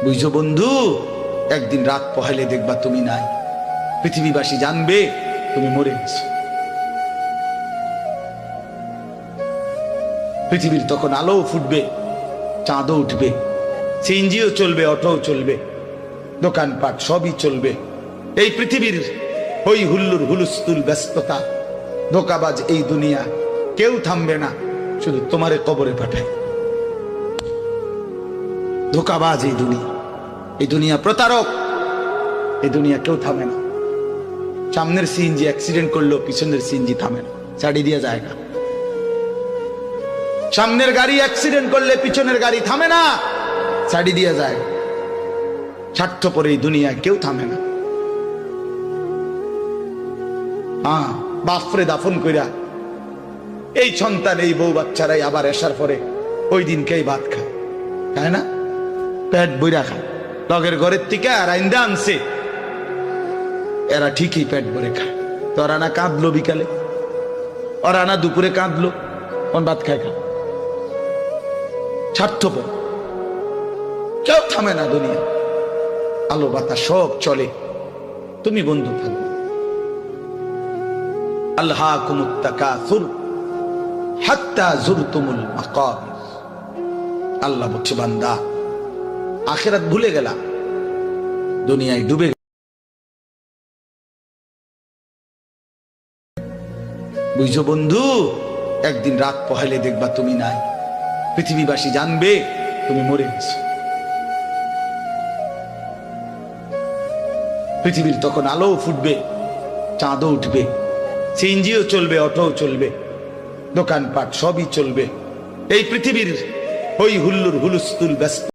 বুঝছো বন্ধু, একদিন রাত পহেলে দেখবা তুমি নাই, পৃথিবীবাসী জানবে তুমি মরে গেছো। পৃথিবীর তখন আলো ফুটবে, চাঁদও উঠবে, সিএনজিও চলবে, অটোও চলবে, দোকানপাট সবই চলবে। এই পৃথিবীর হই হুল্লুর হুলুস্থুল ব্যস্ততা, ধোকাবাজ এই দুনিয়া, কেউ থামবে না, শুধু তোমারে কবরে পাঠায়। ধোকাবাজ এই দুনিয়া প্রতারক, এই দুনিয়া কেউ থামে না। সামনের সিএনজি অ্যাক্সিডেন্ট করলো, পিছনের সিএনজি থামে না, ছাড়ি দিয়ে যায় না। সামনের গাড়ি অ্যাক্সিডেন্ট করলে পিছনের গাড়ি থামে না, ছাড়ি দিয়ে যায়। স্বার্থপর এই দুনিয়ায় কেউ থামে না। বাপরে দাফন কইরা এই সন্তান, এই বউ বাচ্চারাই আবার এসার পরে ওই দিনকেই ভাত খায়, তাই না? পেট বইরা খায়, লগের ঘরের থেকে আর আইন্দা আনছে, এরা ঠিকই পেট ভরে খায়। তো ওরা না কাঁদলো বিকালে, ওরা না দুপুরে কাঁদলো, কোন ভাত খায় খা। স্বার্থপর, কেউ থামে না দুনিয়া, আলো বাতাস সব চলে, তুমি বন্ধু থাকো। আল্লাহকুমুত তাকাসুর হাত্তা যুরতুমুল মাকাবির। আল্লাহ বলছে, বান্দা আখিরাত ভুলে গেলা, দুনিয়ায় ডুবে। বুঝছো বন্ধু, একদিন রাত পহেলে দেখবা তুমি নাই, পৃথিবীবাসী জানবে তুমি মরে গেছো। পৃথিবীর তখন আলো ফুটবে, চাঁদও উঠবে, সিএনজিও চলবে, অটোও চলবে, দোকানপাট সবই চলবে। এই পৃথিবীর হই হুল্লুর হুলুস্থুল ব্যস্ত